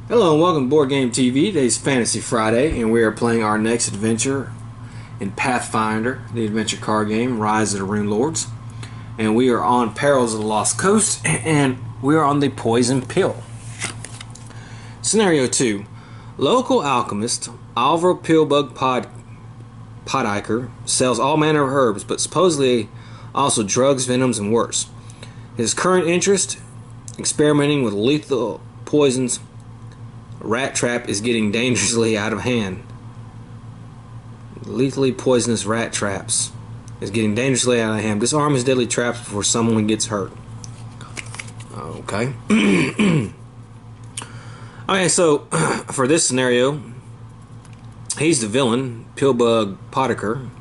Hello and welcome to Boardgame TV. Today's Fantasy Friday, and we are playing our next adventure in Pathfinder, the adventure card game, Rise of the Runelords. And we are on Perils of the Lost Coast, and we are on the Poison Pill. Scenario 2. Local alchemist Alvaro Pillbug Podiker sells all manner of herbs, but supposedly also drugs, venoms, and worse. His current interest, experimenting with lethal poisons. Rat trap is getting dangerously out of hand. Lethally poisonous rat traps is getting dangerously out of hand. Disarm his deadly traps before someone gets hurt. Okay. Okay, so for this scenario, he's the villain, Pillbug Podiker.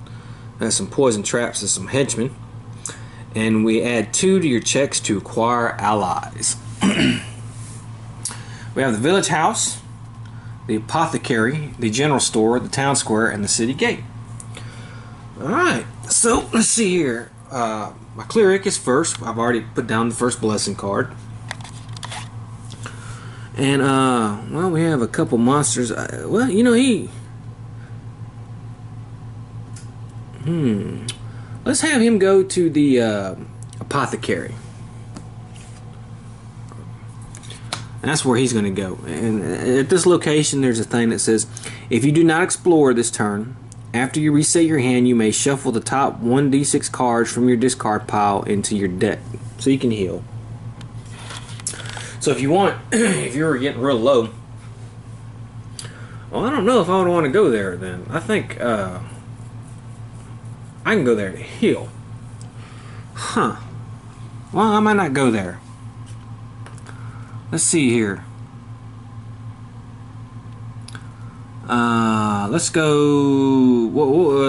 Has some poison traps and some henchmen. And we add 2 to your checks to acquire allies. We have the village house, the apothecary, the general store, the town square, and the city gate. Alright, so let's see here. My cleric is first. I've already put down the first blessing card. And, well, we have a couple monsters. Well, you know, let's have him go to the apothecary. And that's where he's going to go. And at this location, there's a thing that says, if you do not explore this turn, after you reset your hand, you may shuffle the top 1d6 cards from your discard pile into your deck. So you can heal. So if you want, if you were getting real low, well, I don't know if I would want to go there then. I think I can go there to heal. Huh. Well, I might not go there. Let's see here. Let's go.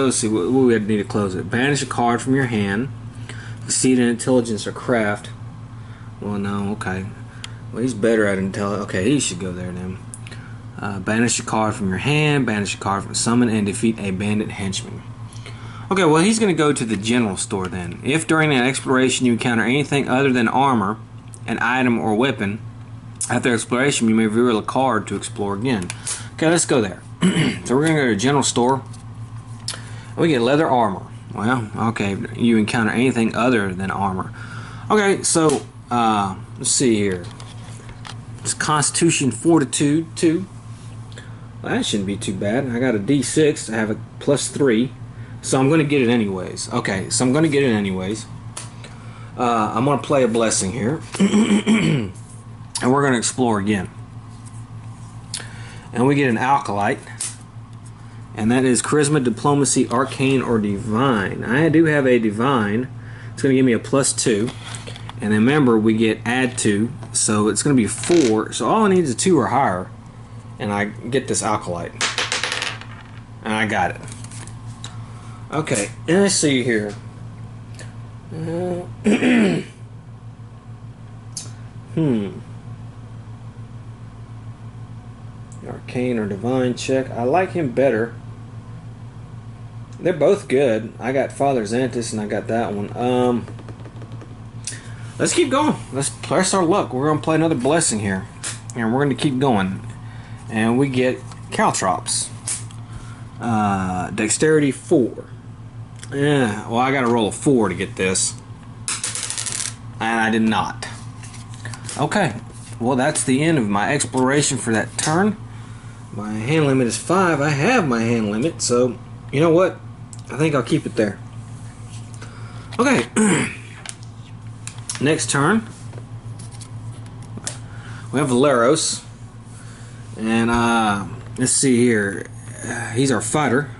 Let's see. We need to close it. Banish a card from your hand. Succeed in intelligence or craft. Well, no. Okay. Well, he's better at intelligence. Okay, he should go there then. Banish a card from your hand. Banish a card from summon and defeat a bandit henchman. Okay. Well, he's going to go to the general store then. If during an exploration you encounter anything other than armor, an item, or weapon. After exploration, you may reveal a card to explore again. Okay, let's go there. So we're going to go to the general store. We get leather armor. Well, okay, you encounter anything other than armor. Okay, so let's see here. It's Constitution Fortitude 2. Well, that shouldn't be too bad. I got a D6. I have a +3. So I'm going to get it anyways. Okay, so I'm going to get it anyways. I'm going to play a blessing here. And we're going to explore again. And we get an Alkalite. And that is Charisma, Diplomacy, Arcane, or Divine. I do have a Divine. It's going to give me a +2. And then remember, we get add 2. So it's going to be 4. So all I need is a 2 or higher. And I get this Alkalite. And I got it. Okay. And let's see here. Arcane or Divine check. I like him better. They're both good. I got Father Xanthus and I got that one. Let's keep going. Let's press our luck. We're going to play another blessing here. And we're going to keep going. And we get Caltrops. Dexterity 4. Yeah, well, I got to roll a 4 to get this. And I did not. Okay. Well, that's the end of my exploration for that turn. My hand limit is 5. I have my hand limit, so you know what? I think I'll keep it there. Okay. Next turn. We have Valeros. And let's see here. He's our fighter.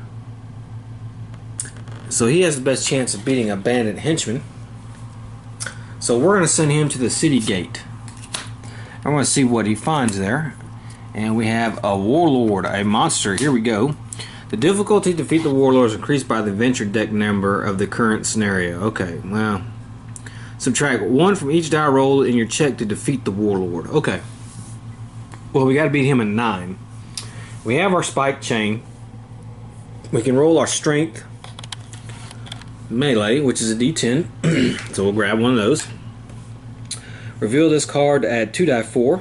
So he has the best chance of beating a bandit henchman. So we're going to send him to the city gate. I want to see what he finds there. And we have a warlord, a monster. Here we go. The difficulty to defeat the warlord is increased by the venture deck number of the current scenario. Okay, well. Subtract 1 from each die roll in your check to defeat the warlord. Okay. Well, we got to beat him in 9. We have our spike chain. We can roll our strength melee, which is a D10. So we'll grab one of those. Reveal this card to add 2 die 4.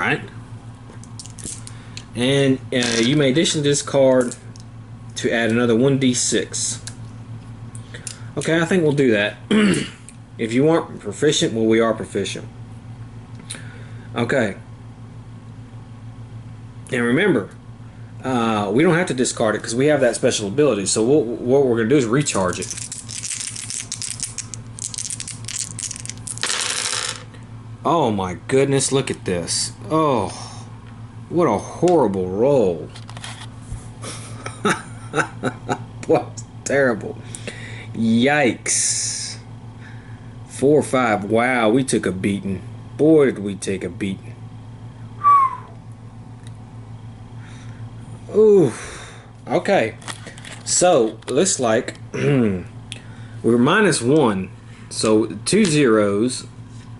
Alright. And you may addition this card to add another 1d6. Okay, I think we'll do that. If you aren't proficient, well, we are proficient. Okay. And remember, we don't have to discard it because we have that special ability. So what we're going to do is recharge it. Oh my goodness, look at this. Oh, what a horrible roll. What terrible. Yikes. 4 or 5. Wow, we took a beating. Boy, did we take a beating. Ooh. Okay. So, looks like we were -1. So, 2 zeros.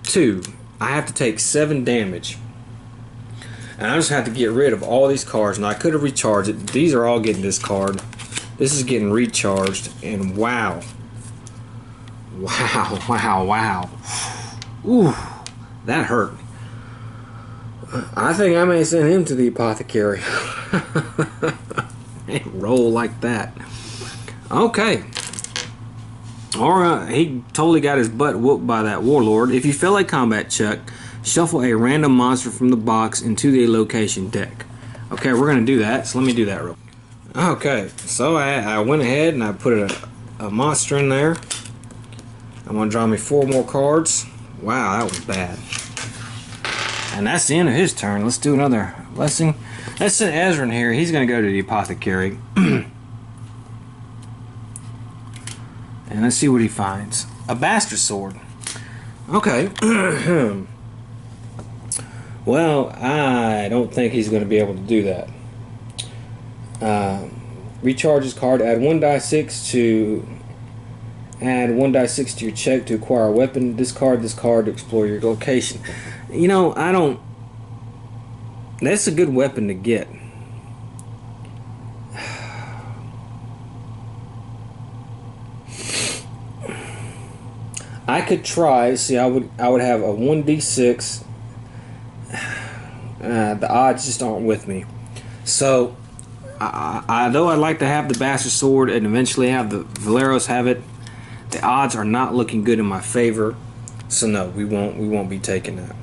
2. I have to take 7 damage. And I just have to get rid of all these cards. Now, I could have recharged it. These are all getting discarded. This is getting recharged. And wow. Wow, wow, wow. Ooh, that hurt. I think I may send him to the apothecary. Roll like that. Okay. Alright, he totally got his butt whooped by that warlord. If you fail a combat check, shuffle a random monster from the box into the location deck. Okay, we're going to do that, so let me do that real quick. Okay, so I went ahead and I put a monster in there. I'm going to draw me 4 more cards. Wow, that was bad. And that's the end of his turn. Let's do another blessing. Let's send Ezra in here. He's going to go to the apothecary. And let's see what he finds. A bastard sword. Okay. Well, I don't think he's going to be able to do that. Recharge his card. Add 1d6 to your check to acquire a weapon. Discard this card to explore your location. You know, I don't. That's a good weapon to get. I could try. See, I would have a 1d6. The odds just aren't with me. So, though I'd like to have the bastard sword and eventually have the Valeros have it, the odds are not looking good in my favor. So no, we won't be taking that.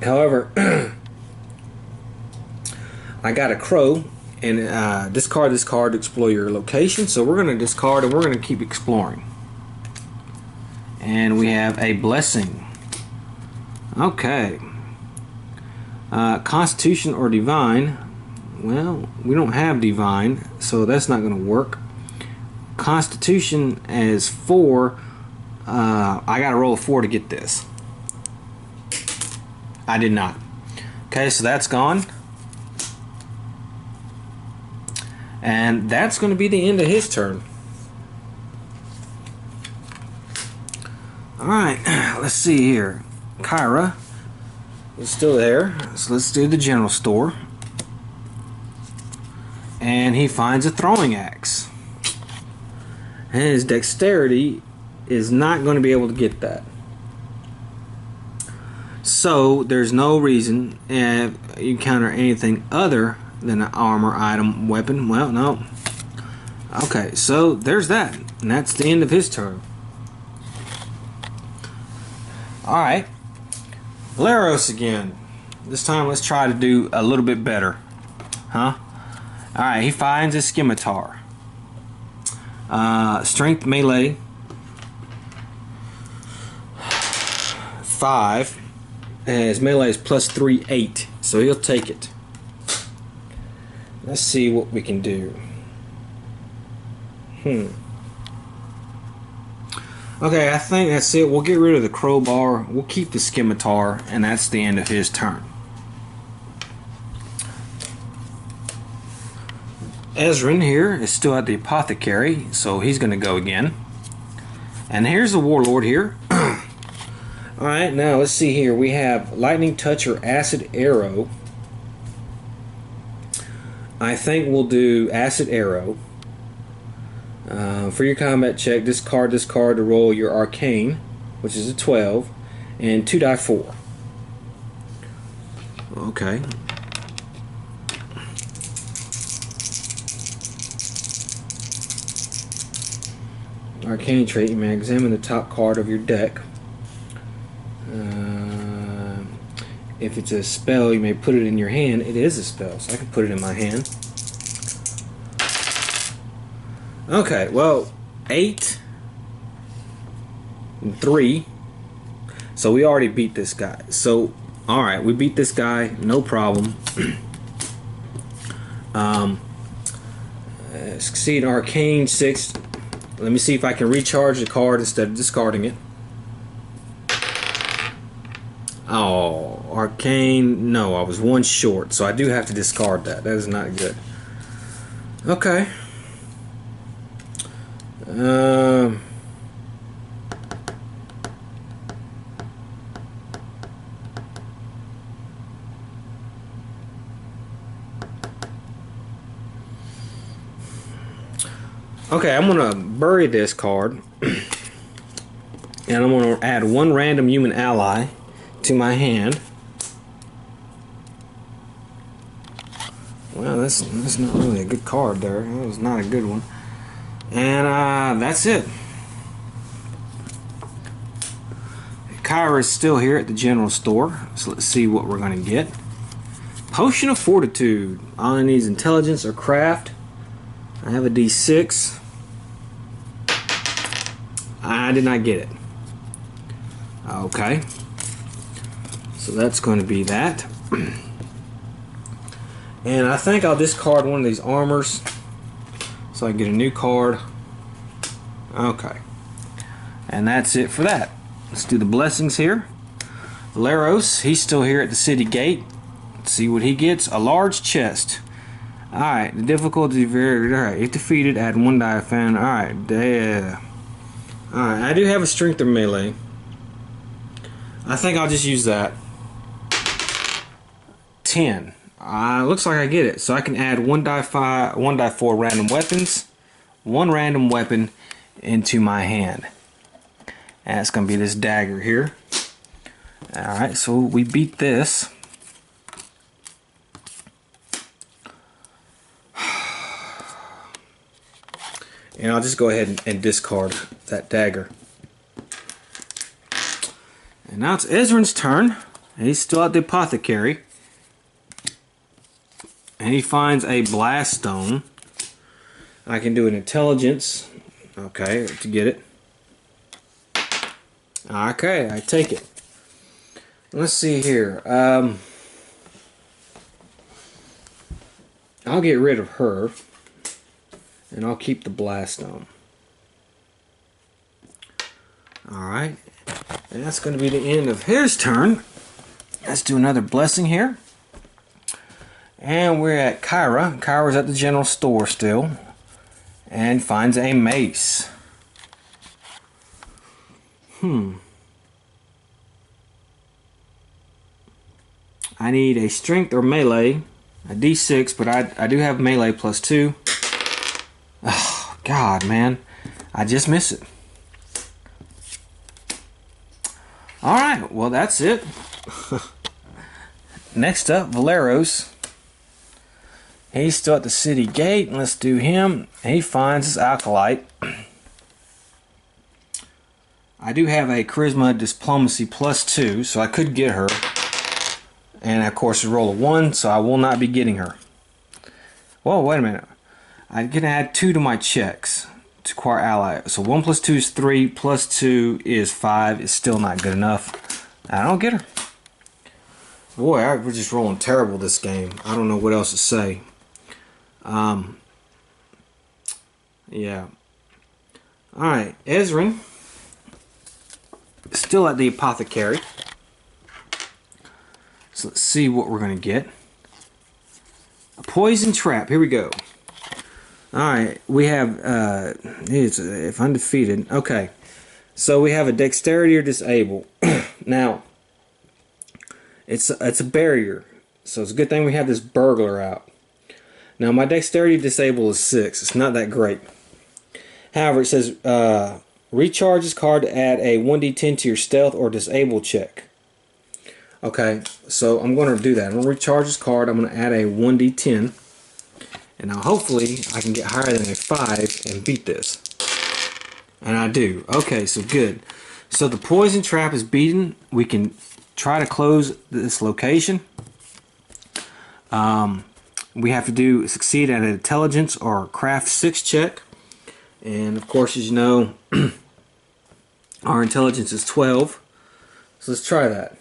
However, I got a crow, and discard this card to explore your location. So we're going to discard and we're going to keep exploring. And we have a blessing. Okay. Constitution or divine. Well, we don't have divine, so that's not going to work. Constitution is 4. I got to roll a 4 to get this. I did not. Okay, so that's gone. And that's going to be the end of his turn. Alright, let's see here. Kyra is still there. So let's do the general store. And he finds a throwing axe. And his dexterity is not going to be able to get that. So there's no reason if you encounter anything other than an armor item weapon. Well, no. Okay, so there's that. And that's the end of his turn. Alright. Valeros again. This time let's try to do a little bit better. Huh? Alright, he finds a scimitar. Strength melee 5. And his melee is +3, 8. So he'll take it. Let's see what we can do. Okay, I think that's it. We'll get rid of the crowbar. We'll keep the scimitar, and that's the end of his turn. Ezrin here is still at the apothecary, so he's going to go again. And here's the warlord here. Alright, now let's see here. We have lightning touch or acid arrow. I think we'll do acid arrow. For your combat check, discard this card to roll your arcane, which is a 12, and 2 die 4. okay. Arcane trait, you may examine the top card of your deck. If it's a spell, you may put it in your hand. It is a spell, so I can put it in my hand. Okay, well, 8 and 3. So we already beat this guy. So, alright, we beat this guy, no problem. Succeed Arcane 6. Let me see if I can recharge the card instead of discarding it. Oh, Arcane, no, I was 1 short, so I do have to discard that. That is not good. Okay. Okay, I'm gonna bury this card, and I'm gonna add 1 random human ally to my hand. Well, that's not really a good card there. That was not a good one. And that's it. Kyra is still here at the general store, so let's see what we're gonna get. Potion of Fortitude. All I need is intelligence or craft. I have a D6. I did not get it. Okay. So that's going to be that. And I think I'll discard one of these armors so I can get a new card. Okay. And that's it for that. Let's do the blessings here. Valeros, he's still here at the city gate. Let's see what he gets. A large chest. Alright, the difficulty varied. Alright, if defeated, add 1 die fan. Alright, alright, I do have a strength or melee. I think I'll just use that. 10. Looks like I get it. So I can add 1 die 4 random weapons, 1 random weapon into my hand. And it's going to be this dagger here. Alright, so we beat this. And I'll just go ahead and discard that dagger. And now it's Ezrin's turn. And he's still at the apothecary. And he finds a blast stone. I can do an intelligence. Okay, to get it. Okay, I take it. Let's see here. I'll get rid of her. And I'll keep the blast stone. Alright. And that's going to be the end of his turn. Let's do another blessing here. And we're at Kyra. Kyra's at the general store still. And finds a mace. I need a strength or melee. A D6, but I do have melee +2. Oh, God, man. I just miss it. Alright, well, that's it. Next up, Valeros. He's still at the city gate. Let's do him. He finds his acolyte. I do have a charisma diplomacy +2, so I could get her. And of course, a roll of 1, so I will not be getting her. Whoa, wait a minute. I can add 2 to my checks to acquire ally. So 1 + 2 is 3, +2 is 5. It's still not good enough. I don't get her. Boy, we're just rolling terrible this game. I don't know what else to say. Yeah. Alright, Ezrin. Still at the apothecary. So let's see what we're going to get. A poison trap. Here we go. Alright, we have, if undefeated, okay. So we have a dexterity or disable. Now, it's a barrier. So it's a good thing we have this burglar out. Now my dexterity disable is 6. It's not that great. However, it says, recharge this card to add a 1d10 to your stealth or disable check. Okay, so I'm going to do that. I'm going to recharge this card. I'm going to add a 1d10. And now hopefully I can get higher than a 5 and beat this. And I do. Okay, so good. So the poison trap is beaten. We can try to close this location. We have to succeed at an intelligence or craft 6 check. And of course, as you know, our intelligence is 12. So let's try that.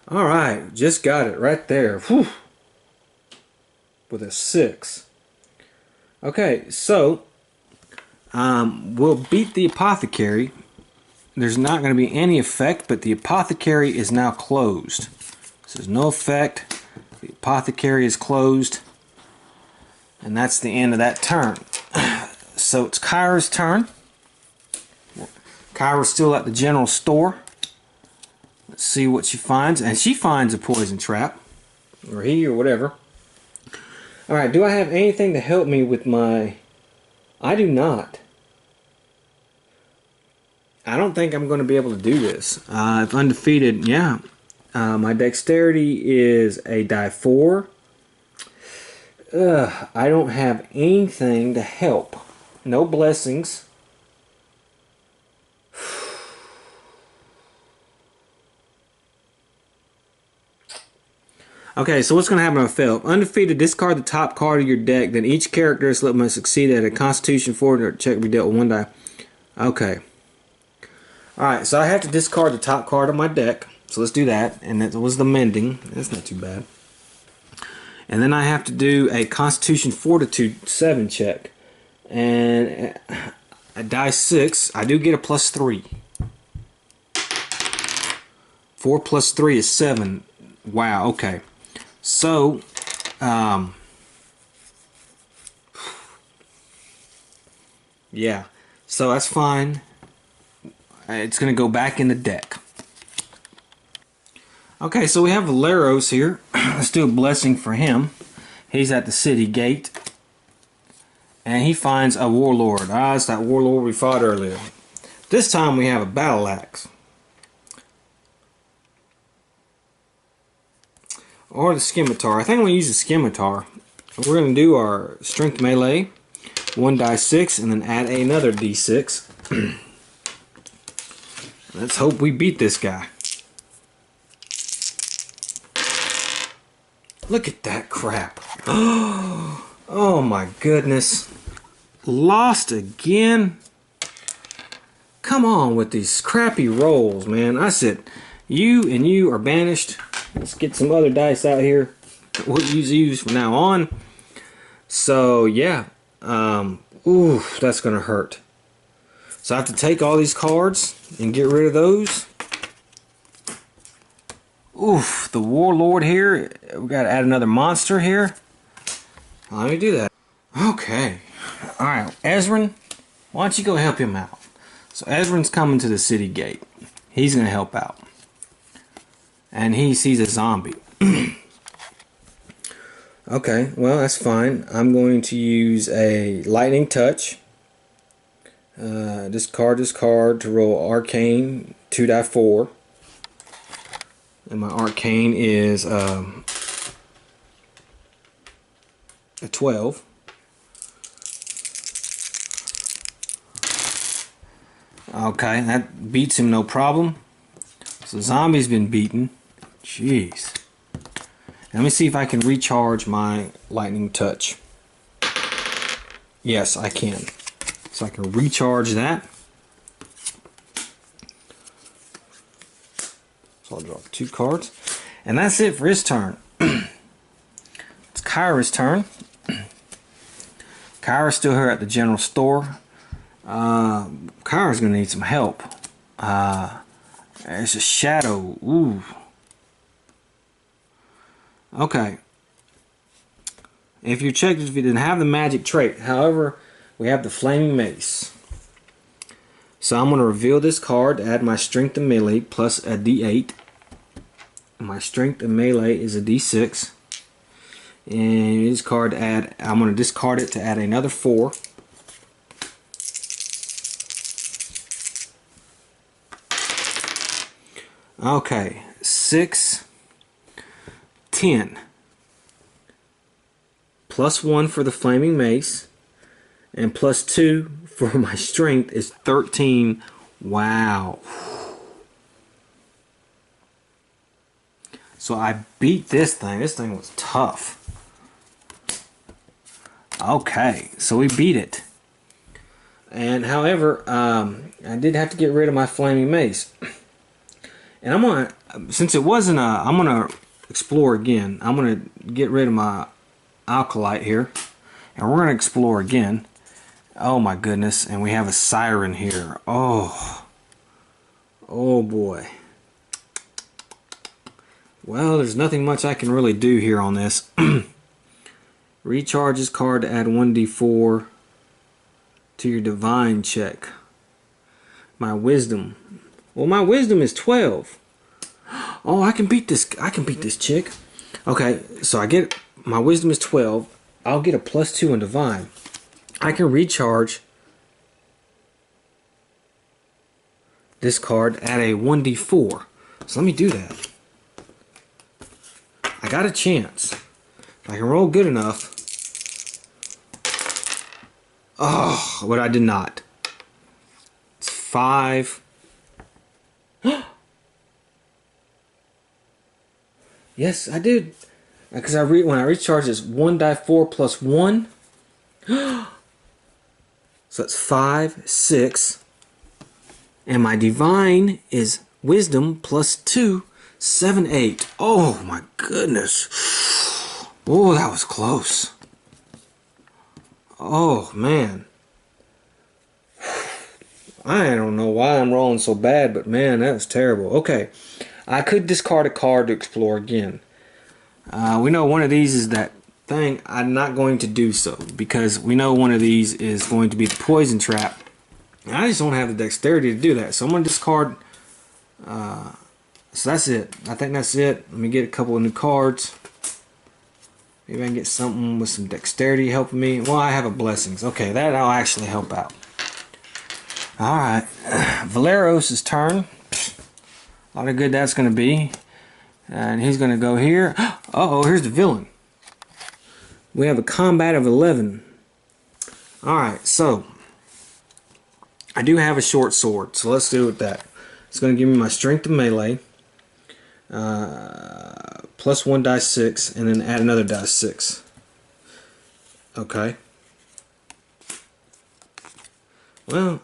Alright, just got it right there. Whew. With a 6. Okay, so we'll beat the apothecary. There's not going to be any effect, but the apothecary is now closed. So there's no effect. The apothecary is closed. And that's the end of that turn. So it's Kyra's turn. Kyra's still at the general store. Let's see what she finds. And she finds a poison trap. Or he, or whatever. Alright, do I have anything to help me with my... I do not. I don't think I'm going to be able to do this. If undefeated, yeah. My dexterity is a die 4. I don't have anything to help. No blessings. Okay, so what's going to happen if I fail? If undefeated, discard the top card of your deck. Then each character must succeed at a Constitution 4 check be dealt with 1 die. Okay. Alright, so I have to discard the top card of my deck. So let's do that. And that was the mending. That's not too bad. And then I have to do a Constitution Fortitude 7 check. And a die 6. I do get a +3. 4 plus 3 is 7. Wow, okay. So, yeah. So that's fine. It's going to go back in the deck. Okay, so we have Valeros here. Let's do a blessing for him. He's at the city gate. And he finds a warlord. Ah, it's that warlord we fought earlier. This time we have a battle axe. Or the scimitar. I think I'm going to use the scimitar. We're going to do our strength melee. 1 die 6 and then add another d6. Let's hope we beat this guy. Look at that crap. Oh my goodness. Lost again. Come on with these crappy rolls, man. I said, you and you are banished. Let's get some other dice out here. We'll use these from now on. So yeah. Ooh, that's gonna hurt. So I have to take all these cards and get rid of those. Oof, the warlord here. We gotta add another monster here. Let me do that. Okay. Alright, Ezrin, why don't you go help him out? So Ezrin's coming to the city gate. He's gonna help out. And he sees a zombie. Okay, well that's fine. I'm going to use a lightning touch. Discard this card to roll arcane 2 die 4. And my arcane is a 12. Okay, that beats him no problem. So zombie's been beaten. Jeez. Let me see if I can recharge my lightning touch. Yes, I can. So I can recharge that. So I'll draw 2 cards. And that's it for his turn. It's Kyra's turn. Kyra's still here at the general store. Kyra's going to need some help. There's a shadow. Ooh. Okay. If you checked, if you didn't have the magic trait, however, we have the flaming mace. So I'm going to reveal this card to add my strength and melee plus a d8. My strength and melee is a d6. And this card to add, I'm going to discard it to add another 4. Okay, 6, 10. +1 for the flaming mace, and +2 for my strength is 13. Wow. So I beat this thing. This thing was tough. Okay, so we beat it. And however, I did have to get rid of my flaming mace. And I'm gonna, since it wasn't I'm gonna explore again. I'm gonna get rid of my alkalite here, and we're gonna explore again. Oh my goodness! And we have a siren here. Oh boy. Well, there's nothing much I can really do here on this. Recharge this card to add 1d4 to your divine check. My wisdom. Well, my wisdom is 12. Oh, I can beat this. I can beat this chick. Okay, so I get my wisdom is 12. I'll get a +2 in divine. I can recharge this card at a 1d4. So let me do that. I got a chance. If I can roll good enough. Oh, but I did not. It's 5. Yes, I did. Because when I recharge this 1d4 +1. So it's 5, 6. And my divine is wisdom +2, 7, 8. Oh my goodness. Oh, that was close. Oh man. I don't know why I'm rolling so bad, but man, that was terrible. Okay. I could discard a card to explore again. We know one of these is that thing. I'm not going to do so because we know one of these is going to be the poison trap. I just don't have the dexterity to do that. So I'm going to discard. So that's it. I think that's it. Let me get a couple of new cards. Maybe I can get something with some dexterity helping me. Well, I have a blessings. Okay, that'll actually help out. Alright. Valeros' turn. A lot of good that's going to be. And he's going to go here. Uh-oh, here's the villain. We have a combat of 11. Alright, so I do have a short sword, so let's do it with that. It's going to give me my strength to melee, +1 dice 6, and then add another dice 6. Okay. Well,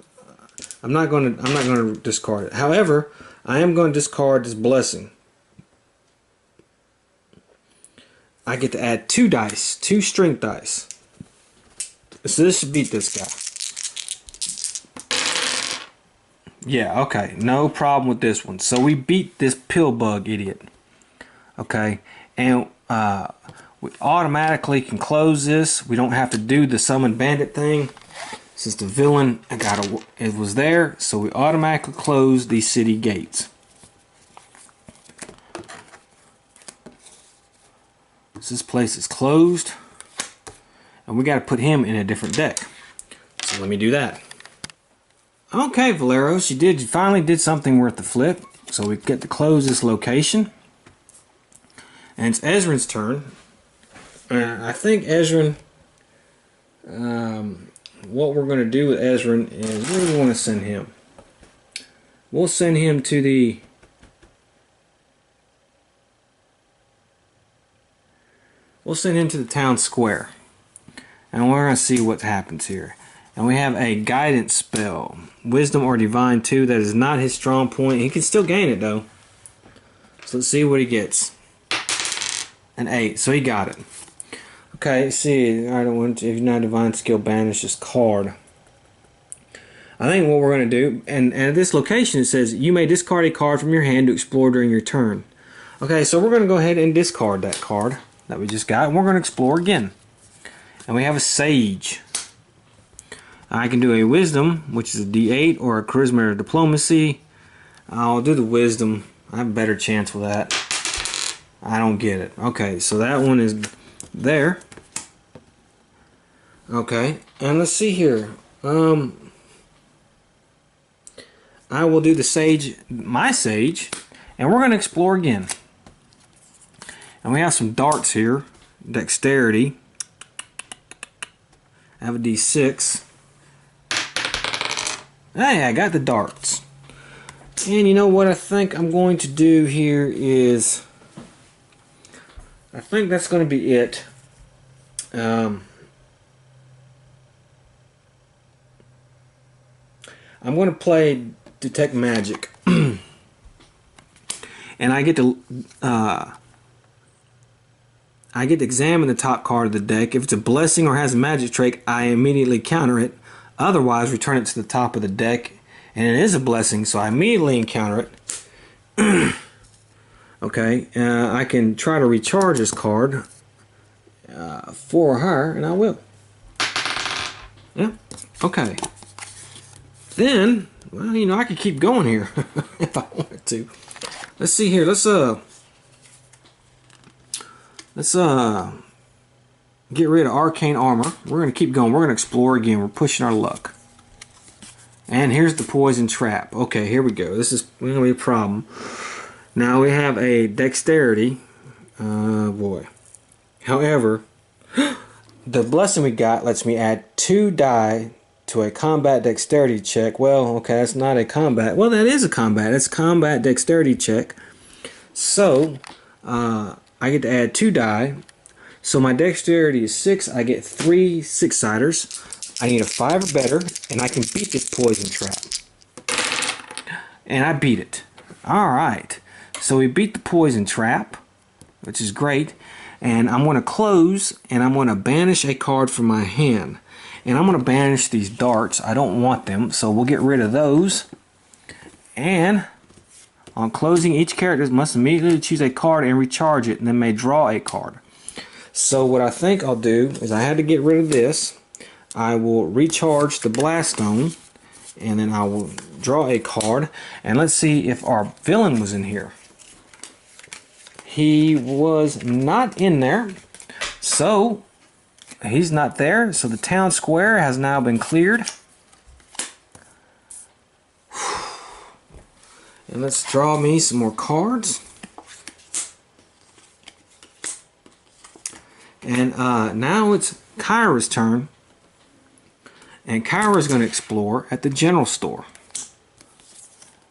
I'm not going to discard it. However, I am going to discard this blessing. I get to add 2 dice, 2 strength dice. So this should beat this guy. Yeah, okay, no problem with this one. So we beat this pill bug idiot. Okay, and we automatically can close this. We don't have to do the summon bandit thing. Since the villain it was there, so we automatically close these city gates. So this place is closed, and we got to put him in a different deck. So let me do that. Okay, Valeros, you finally did something worth the flip. So we get to close this location, and it's Ezran's turn. I think Ezran. What we're going to do with Ezran is where do we want to send him? We'll send him to the town square, and we're going to see what happens here. And we have a guidance spell, wisdom or divine 2. That is not his strong point. He can still gain it though. So let's see what he gets. An 8, so he got it. Okay, see, I don't want to, if you're not divine skill, banish this card. I think what we're going to do, and at this location it says you may discard a card from your hand to explore during your turn. Okay, so we're going to go ahead and discard that card that we just got, and we're going to explore again. And we have a sage. I can do a wisdom, which is a d8, or a charisma or diplomacy. I'll do the wisdom. I have a better chance with that. I don't get it. Okay, so that one is there. Okay, and let's see here. I will do the sage, my sage, And we're going to explore again. And we have some darts here. Dexterity. I have a D6. Hey, I got the darts. And you know what I think I'm going to do here is, I think that's going to be it. I'm going to play Detect Magic. And I get to examine the top card of the deck. If it's a blessing or has a magic trait, I immediately counter it. Otherwise, return it to the top of the deck. And it is a blessing, so I immediately encounter it. Okay, I can try to recharge this card 4 or higher, and I will. Yeah, okay. Then, well, you know, I could keep going here if I wanted to. Let's see here. Let's get rid of arcane armor. We're gonna keep going. We're gonna explore again. We're pushing our luck. And here's the poison trap. Okay, here we go. This is gonna be a problem. Now we have a dexterity. Boy. However, the blessing we got lets me add 2 die to a combat dexterity check. Well, okay, that's not a combat. Well, that is a combat. It's a combat dexterity check. So, I get to add 2 die. So my dexterity is 6. I get 3 6-siders. I need a 5 or better, and I can beat this poison trap. And I beat it. Alright. So we beat the poison trap, which is great. And I'm going to close, and I'm going to banish a card from my hand. And I'm going to banish these darts. I don't want them, so we'll get rid of those. And on closing, each character must immediately choose a card and recharge it, and then may draw a card. So what I think I'll do is I had to get rid of this. I will recharge the blast stone, and then I will draw a card. And let's see if our villain was in here. He was not in there, so he's not there. So the town square has now been cleared. And let's draw me some more cards. And now it's Kyra's turn. And Kyra's going to explore at the general store.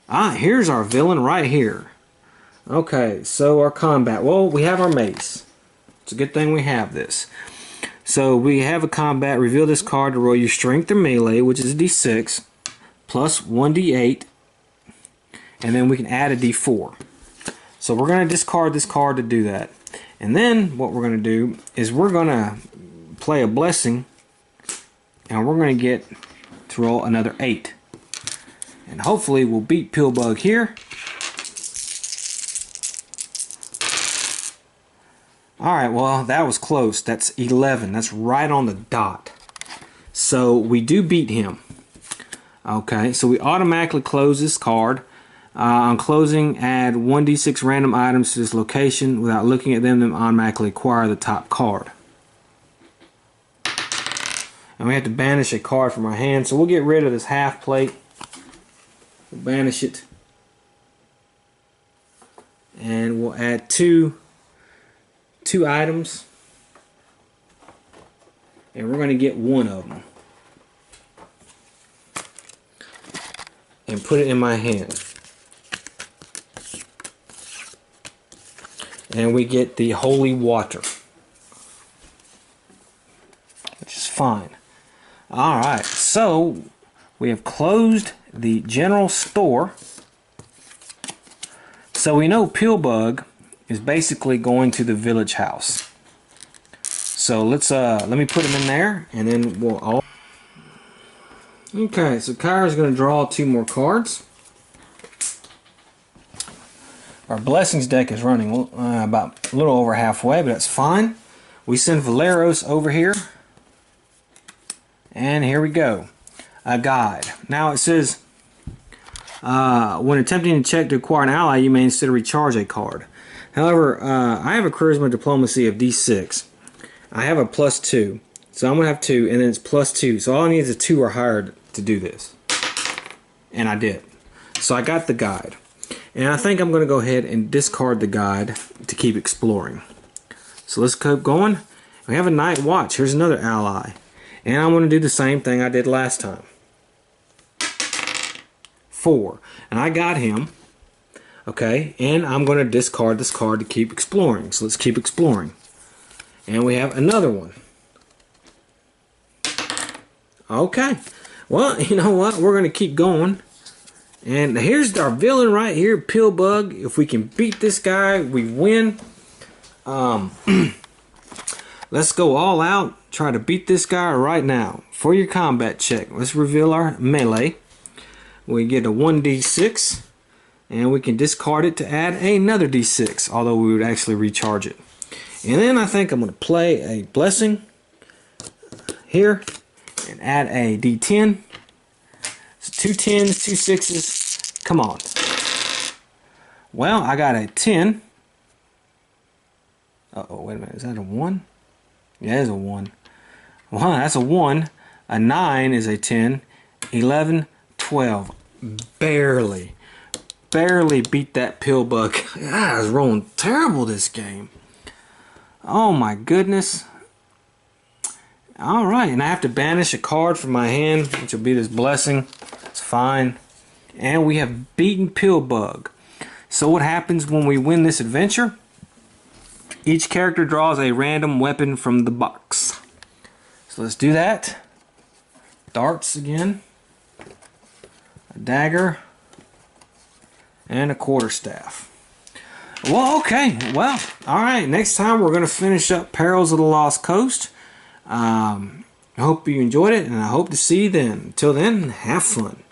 Ah, here's our villain right here. Okay, so our combat. Well, we have our mace. It's a good thing we have this. So we have a combat. Reveal this card to roll your strength or melee, which is a d6, plus 1d8. And then we can add a d4. So we're going to discard this card to do that. And then what we're going to do is we're going to play a blessing. And we're going to get to roll another 8. And hopefully we'll beat Pillbug here. Alright, well, that was close. That's 11. That's right on the dot. So we do beat him. Okay, so we automatically close this card. On closing, add 1d6 random items to this location. Without looking at them, then automatically acquire the top card. And we have to banish a card from our hand. So we'll get rid of this half plate. We'll banish it. And we'll add two items. And we're going to get one of them. And put it in my hand. And we get the holy water. Which is fine. Alright, so we have closed the general store. So we know Pillbug is basically going to the village house. So let me put him in there, and then we'll all. Okay, so Kyra's going to draw 2 more cards. Our blessings deck is running about a little over halfway, but that's fine. We send Valeros over here. And here we go. A guide. Now it says, when attempting to check to acquire an ally, you may instead recharge a card. However, I have a charisma diplomacy of D6. I have a +2. So I'm going to have 2, and then it's +2. So all I need is a 2 or higher to do this. And I did. So I got the guide. And I think I'm going to go ahead and discard the guide to keep exploring. So let's keep going. We have a night watch. Here's another ally. And I'm going to do the same thing I did last time. 4. And I got him. Okay. And I'm going to discard this card to keep exploring. So let's keep exploring. And we have another one. Okay. Well, you know what? We're going to keep going. And here's our villain right here, Pillbug. If we can beat this guy, we win. Let's go all out. Try to beat this guy right now. For your combat check, let's reveal our melee. We get a 1d6. And we can discard it to add another d6. Although we would actually recharge it. And then I think I'm going to play a blessing here. And add a d10. So 2 10s, 2 6s. Come on. Well, I got a 10. Uh-oh, wait a minute. Is that a 1? Yeah, it is a 1. Well, that's a 1. A 9 is a 10. 11, 12. Barely beat that Pillbug. God, I was rolling terrible this game. Oh my goodness. Alright, and I have to banish a card from my hand, which will be this blessing. It's fine. And we have beaten Pillbug. So what happens when we win this adventure? Each character draws a random weapon from the box. So let's do that. Darts again. A dagger. And a quarterstaff. Well, okay. Well, alright. Next time we're going to finish up Perils of the Lost Coast. I hope you enjoyed it, and I hope to see you then. Until then, have fun.